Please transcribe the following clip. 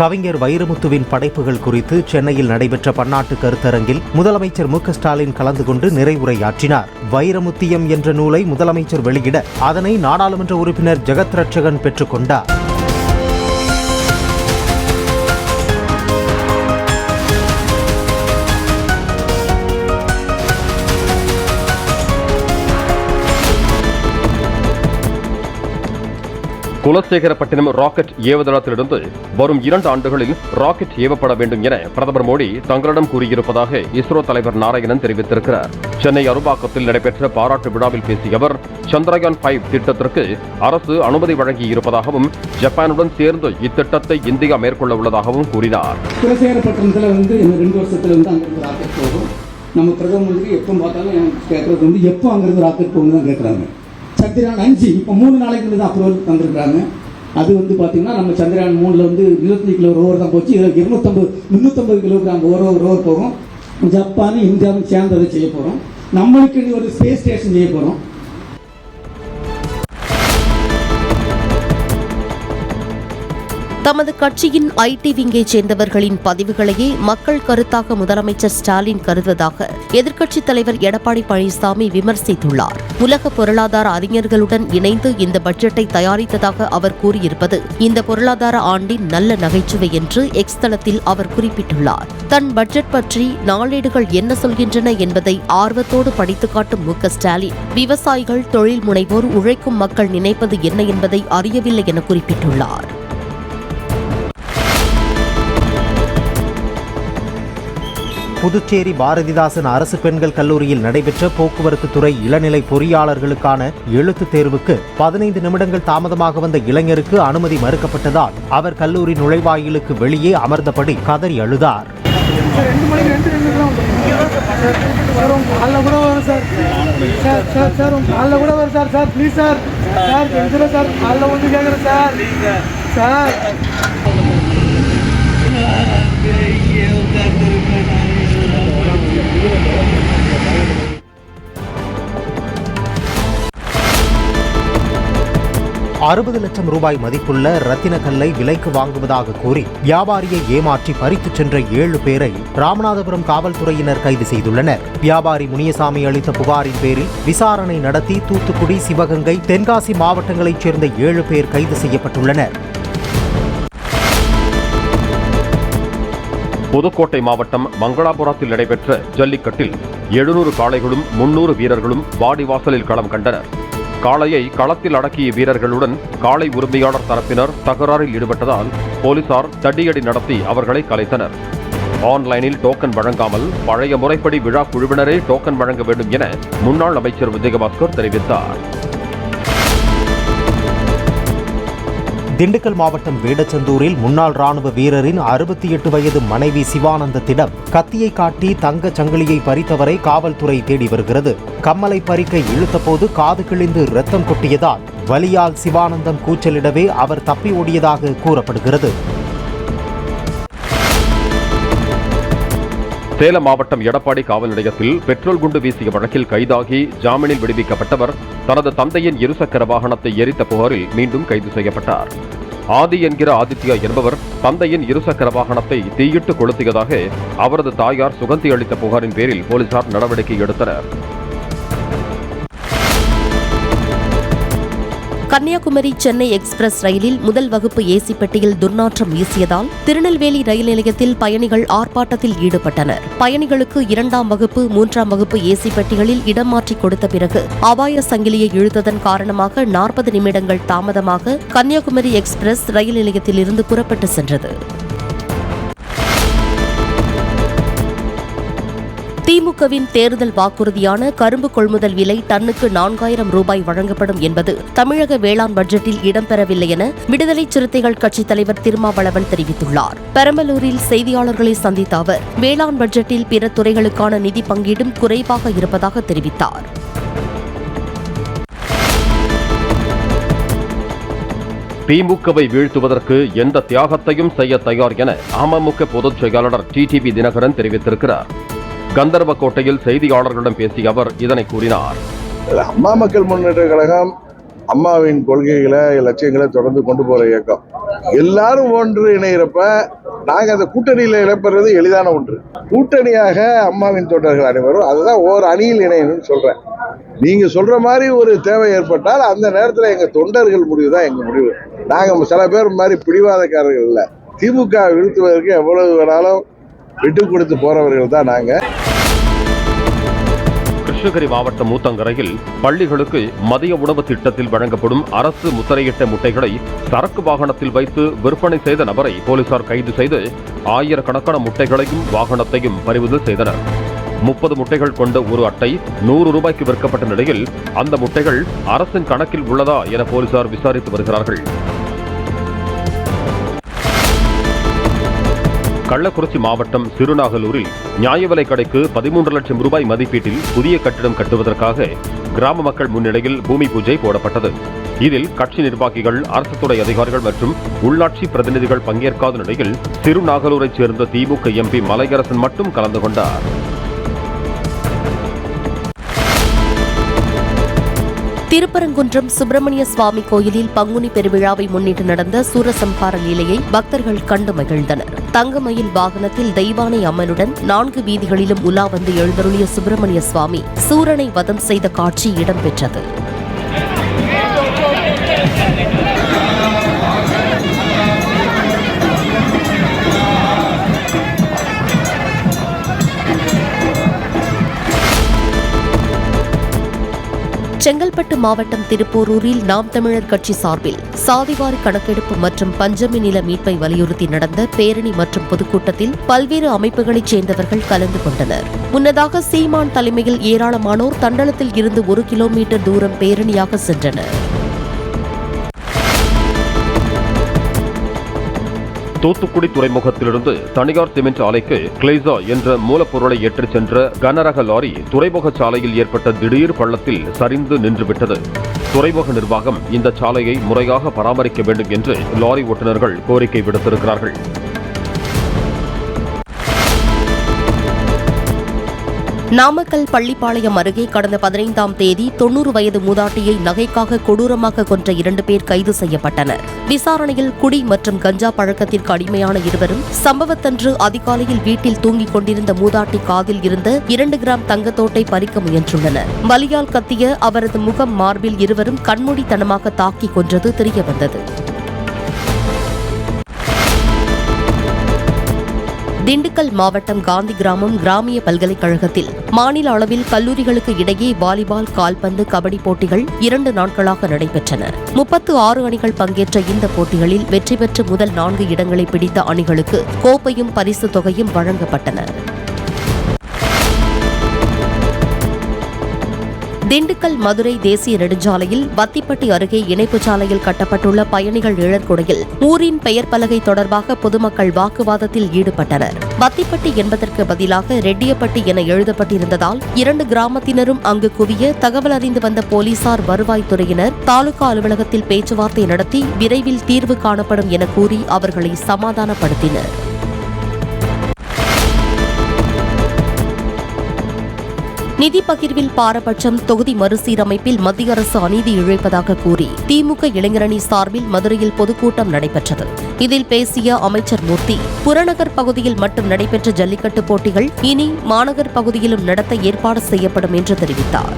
கவிஞர் வைரமுத்துவின் படைப்புகள் குறித்து சென்னையில் நடைபெற்ற பன்னாட்டு கருத்தரங்கில் முதலமைச்சர் மு.க. ஸ்டாலின் கலந்து கொண்டு நிறைவுரையாற்றினார். வைரமுத்தியம் என்ற நூலை முதலமைச்சர் வெளியிட அதனை நாடாளுமன்ற உறுப்பினர் ஜெகத் ரட்சகன் பெற்றுக் கொண்டார். குலசேகரப்பட்டினம் ராக்கெட் ஏவுதளத்திலிருந்து வரும் 2 ஆண்டுகளில் ராக்கெட் ஏவப்பட வேண்டும் என பிரதமர் மோடி தங்களிடம் கூறியிருப்பதாக இஸ்ரோ தலைவர் நாராயணன் தெரிவித்திருக்கிறார். சென்னை அரும்பாக்கத்தில் நடைபெற்ற பாராட்டு விழாவில் பேசிய அவர், சந்திரயான் 5 திட்டத்திற்கு அரசு அனுமதி வழங்கியிருப்பதாகவும் ஜப்பானுடன் சேர்ந்து இத்திட்டத்தை இந்தியா மேற்கொள்ள உள்ளதாகவும் கூறினார். குலசேகரப்பட்டினத்தில் 2 வருஷத்துல அங்கிருந்து ராக்கெட் போகும். நம்ம பிரதம மந்திரி எப்போ பார்த்தாலும் கேட்கறது எப்போ அங்கிருந்து ராக்கெட் போகணும் தான் கேட்குறாங்க. சந்திரயான் 5 இப்போ 3 நாளைக்கு தான் அப்ரூவல் தந்திருக்கிறாங்க. அது பார்த்தீங்கன்னா நம்ம சந்திரயான் 3ல் 25 கிலோ ரோவர் தான் போச்சு. இதில் 350 கிலோகிராம் ரோவர் போகும். ஜப்பான் இந்தியாவும் சேர்ந்து அதை செய்ய போகிறோம். நம்மளுக்கு ஒரு ஸ்பேஸ் ஸ்டேஷன் செய்ய போகிறோம். தமது கட்சியின் ஐடி விங்கை சேர்ந்தவர்களின் பதிவுகளையே மக்கள் கருத்தாக முதலமைச்சர் ஸ்டாலின் கருதுவதாக எதிர்க்கட்சித் தலைவர் எடப்பாடி பழனிசாமி விமர்சித்துள்ளார். உலக பொருளாதார அறிஞர்களுடன் இணைந்து இந்த பட்ஜெட்டை தயாரித்ததாக அவர் கூறியிருப்பது இந்த பொருளாதார ஆண்டின் நல்ல நகைச்சுவை என்று எக்ஸ் தளத்தில் அவர் குறிப்பிட்டுள்ளார். தன் பட்ஜெட் பற்றி நாளேடுகள் என்ன சொல்கின்றன என்பதை ஆர்வத்தோடு படித்துக் காட்டும் மு.க. ஸ்டாலின், விவசாயிகள், தொழில் முனைவோர், உழைக்கும் மக்கள் நினைப்பது என்ன என்பதை அறியவில்லை என குறிப்பிட்டுள்ளார். புதுச்சேரி பாரதிதாசன் அரசு பெண்கள் கல்லூரியில் நடைபெற்ற போக்குவரத்து துறை இளநிலை பொறியாளர்களுக்கான எழுத்துத் தேர்வுக்கு 15 நிமிடங்கள் தாமதமாக வந்த இளைஞருக்கு அனுமதி மறுக்கப்பட்டதால் அவர் கல்லூரி நுழைவாயிலுக்கு வெளியே அமர்ந்தபடி கதறி அழுதார். ₹60 லட்சம் மதிப்புள்ள ரத்தின கல்லை விலைக்கு வாங்குவதாக கூறி வியாபாரியை ஏமாற்றி பறித்துச் சென்ற 7 பேரை ராமநாதபுரம் காவல்துறையினர் கைது செய்துள்ளனர். வியாபாரி முனியசாமி அளித்த புகாரின் பேரில் விசாரணை நடத்தி தூத்துக்குடி, சிவகங்கை, தென்காசி மாவட்டங்களைச் சேர்ந்த 7 பேர் கைது செய்யப்பட்டுள்ளனர். புதுக்கோட்டை மாவட்டம் மங்களாபுரத்தில் நடைபெற்ற ஜல்லிக்கட்டில் 700 காளைகளும் 300 வீரர்களும் வாடிவாசலில் களம் கண்டனர். காளையை களத்தில் அடக்கிய வீரர்களுடன் காளை உரிமையாளர் தரப்பினர் தகராறில் ஈடுபட்டதால் போலீசார் தடியடி நடத்தி அவர்களை கலைத்தனர். ஆன்லைனில் டோக்கன் வழங்காமல் பழைய முறைப்படி விழா குழுவினரே டோக்கன் வழங்க வேண்டும் என முன்னாள் அமைச்சர் விஜயபாஸ்கர் தெரிவித்தார். திண்டுக்கல் மாவட்டம் வேடச்சந்தூரில் முன்னாள் ராணுவ வீரரின் 68 வயது மனைவி சிவானந்தத்திடம் கத்தியை காட்டி தங்க சங்கிலியை பறித்தவரை காவல்துறை தேடி வருகிறது. கம்மலை பறிக்க இழுத்தபோது காது கிழிந்து ரத்தம் கொட்டியதால் வலியால் சிவானந்தம் கூச்சலிடவே அவர் தப்பி ஓடியதாக கூறப்படுகிறது. சேலம் மாவட்டம் எடப்பாடி காவல் நிலையத்தில் பெட்ரோல் குண்டு வீசிய வழக்கில் கைதாகி ஜாமீனில் விடுவிக்கப்பட்டவர் தனது தந்தையின் இருசக்கர வாகனத்தை எரித்த புகாரில் மீண்டும் கைது செய்யப்பட்டார். ஆதி என்கிற ஆதித்யா என்பவர் தந்தையின் இருசக்கர வாகனத்தை தீயிட்டு கொளுத்தியதாக அவரது தாயார் சுகந்தி அளித்த புகாரின் பேரில் போலீசார் நடவடிக்கை எடுத்தனர். கன்னியாகுமரி சென்னை எக்ஸ்பிரஸ் ரயிலில் முதல் வகுப்பு ஏசி பெட்டியில் துர்நாற்றம் வீசியதால் திருநெல்வேலி ரயில் நிலையத்தில் பயணிகள் ஆர்ப்பாட்டத்தில் ஈடுபட்டனர். பயணிகளுக்கு 2ஆம் வகுப்பு 3ஆம் வகுப்பு ஏசி பெட்டிகளில் இடம் மாற்றி கொடுத்த பிறகு அபாய சங்கிலியை இழுத்ததன் காரணமாக 40 நிமிடங்கள் தாமதமாக கன்னியாகுமரி எக்ஸ்பிரஸ் ரயில் நிலையத்தில் இருந்து புறப்பட்டு சென்றது. திமுகவின் தேர்தல் வாக்குறுதியான கரும்பு கொள்முதல் விலை டன்னுக்கு ₹4000 வழங்கப்படும் என்பது தமிழக வேளாண் பட்ஜெட்டில் இடம்பெறவில்லை என விடுதலை சிறுத்தைகள் கட்சித் தலைவர் திருமாவளவன் தெரிவித்துள்ளார். பெரம்பலூரில் செய்தியாளர்களை சந்தித்த அவர் வேளாண் பட்ஜெட்டில் பிற துறைகளுக்கான நிதி பங்கீடும் குறைவாக இருப்பதாக தெரிவித்தார். திமுகவை வீழ்த்துவதற்கு எந்த தியாகத்தையும் செய்ய தயார் என அமமுக பொதுச் செயலாளர் டிடிவி தினகரன் தெரிவித்திருக்கிறார். கந்தர்வக்கோட்டையில் செய்தியாளர்களிடம் பேசிய அவர் இதனை கூறினார். அம்மா மக்கள் முன்னேற்ற கழகம் அம்மாவின் கொள்கைகளை லட்சியங்களை தொடர்ந்து கொண்டு போற இயக்கம். எல்லாரும் ஒன்று இணைகிறப்ப நாங்க அந்த கூட்டணியில இணைப்பது எளிதான ஒன்று. கூட்டணியாக அம்மாவின் தொண்டர்கள் அனைவரும் அதுதான் ஓர் அணியில் இணையணும்னு சொல்றேன். நீங்க சொல்ற மாதிரி ஒரு தேவை ஏற்பட்டால் அந்த நேரத்தில் எங்க தொண்டர்கள் முடிவு தான் எங்க முடிவு. நாங்க சில பேர் மாதிரி பிடிவாதக்காரர்கள் இல்லை. திமுக வீழ்த்துவதற்கு எவ்வளவு வேணாலும் விட்டு கொடுத்து போறவர்கள் தான் நாங்க. கிருஷ்ணகிரி மாவட்டம் ஊத்தங்கரையில் பள்ளிகளுக்கு மதிய உணவு திட்டத்தில் வழங்கப்படும் அரசு முத்திரையிட்ட முட்டைகளை சரக்கு வாகனத்தில் வைத்து விற்பனை செய்த நபரை போலீசார் கைது செய்து ஆயிரக்கணக்கான முட்டைகளையும் வாகனத்தையும் பறிமுதல் செய்தனர். 30 முட்டைகள் கொண்ட ஒரு அட்டை 100 ரூபாய்க்கு விற்கப்பட்ட நிலையில் அந்த முட்டைகள் அரசின் கணக்கில் உள்ளதா என போலீசார் விசாரித்து வருகிறார்கள். கள்ளக்குறிச்சி மாவட்டம் சிறுநாகலூரில் நியாய விலைக் கடைக்கு 13 லட்சம் ரூபாய் மதிப்பீட்டில் புதிய கட்டிடம் கட்டுவதற்காக கிராம மக்கள் முன்னிலையில் பூமி பூஜை போடப்பட்டது. இதில் கட்சி நிர்வாகிகள், அரசு துறை அதிகாரிகள் மற்றும் உள்ளாட்சி பிரதிநிதிகள் பங்கேற்காத நிலையில் சிறுநாகலூரைச் சேர்ந்த திமுக எம்பி மலையரசன் மட்டும் கலந்து கொண்டார். திருப்பரங்குன்றம் சுப்பிரமணிய சுவாமி கோயிலில் பங்குனி பெருவிழாவை முன்னிட்டு நடந்த சூரசம்ஹார லீலையை பக்தர்கள் கண்டு மகிழ்ந்தனர். தங்கமயில் வாகனத்தில் தெய்வானை அம்மனுடன் 4 வீதிகளிலும் உலா வந்து எழுந்தருளிய சுப்பிரமணிய சுவாமி சூரனை வதம் செய்த காட்சி இடம்பெற்றது. செங்கல்பட்டு மாவட்டம் திருப்போரூரில் நாம் தமிழர் கட்சி சார்பில் சாதிவாரி கணக்கெடுப்பு மற்றும் பஞ்சமி நில மீட்பை வலியுறுத்தி நடந்த பேரணி மற்றும் பொதுக்கூட்டத்தில் பல்வேறு அமைப்புகளைச் சேர்ந்தவர்கள் கலந்து கொண்டனர். முன்னதாக சீமான் தலைமையில் ஏராளமானோர் தண்டலத்தில் இருந்து 1 கிலோமீட்டர் தூரம் பேரணியாக சென்றனர். தூத்துக்குடி துறைமுகத்திலிருந்து தனியார் சிமெண்ட் ஆலைக்கு கிளைசா என்ற மூலப்பொருளை ஏற்றிச் சென்ற கனரக லாரி துறைமுக சாலையில் ஏற்பட்ட திடீர் பள்ளத்தில் சரிந்து நின்றுவிட்டது. துறைமுக நிர்வாகம் இந்த சாலையை முறையாக பராமரிக்க வேண்டும் என்று லாரி ஓட்டுநர்கள் கோரிக்கை விடுத்திருக்கிறார்கள். நாமக்கல் பள்ளிப்பாளையம் அருகே கடந்த 15ஆம் தேதி 90 வயது மூதாட்டியை நகைக்காக கொடூரமாக கொன்ற 2 பேர் கைது செய்யப்பட்டனர். விசாரணையில் குடி மற்றும் கஞ்சா பழக்கத்திற்கு அடிமையான இருவரும் சம்பவத்தன்று அதிகாலையில் வீட்டில் தூங்கிக் கொண்டிருந்த மூதாட்டி காதில் இருந்த 2 கிராம் தங்கத்தோட்டை பறிக்க முயன்றுள்ளனர். வலியால் கத்திய அவரது முகம், மார்பில் இருவரும் கண்மூடித்தனமாக தாக்கி கொன்றது தெரியவந்தது. திண்டுக்கல் மாவட்டம் காந்தி கிராமம் கிராமிய பல்கலைக்கழகத்தில் மாநில அளவில் கல்லூரிகளுக்கு இடையே வாலிபால், கால்பந்து, கபடி போட்டிகள் 2 நாட்களாக நடைபெற்றன. 36 அணிகள் பங்கேற்ற இந்த போட்டிகளில் வெற்றி பெற்று முதல் 4 இடங்களை பிடித்த அணிகளுக்கு கோப்பையும் பரிசு தொகையும் வழங்கப்பட்டன. திண்டுக்கல் மதுரை தேசிய நெடுஞ்சாலையில் வத்திப்பட்டி அருகே இணைப்பு சாலையில் கட்டப்பட்டுள்ள பயணிகள் நிழற்குடையில் ஊரின் பெயர் பலகை தொடர்பாக பொதுமக்கள் வாக்குவாதத்தில் ஈடுபட்டனர். வத்திப்பட்டி என்பதற்கு பதிலாக ரெட்டியப்பட்டி என எழுதப்பட்டிருந்ததால் 2 கிராமத்தினரும் அங்கு குவிய தகவல் அறிந்து வந்த போலீசார், வருவாய்த்துறையினர் தாலுகா அலுவலகத்தில் பேச்சுவார்த்தை நடத்தி விரைவில் தீர்வு காணப்படும் என கூறி அவர்களை சமாதானப்படுத்தினர். நிதி பகிர்வில் பாரபட்சம், தொகுதி மறுசீரமைப்பில் மத்திய அரசு அநீதி இழைப்பதாக கூறி திமுக இளைஞரணி சார்பில் மதுரையில் பொதுக்கூட்டம் நடைபெற்றது. இதில் பேசிய அமைச்சர் மூர்த்தி, புறநகர் பகுதியில் மட்டும் நடைபெற்ற ஜல்லிக்கட்டு போட்டிகள் இனி மாநகர் பகுதியிலும் நடத்த ஏற்பாடு செய்யப்படும் என்று தெரிவித்தார்.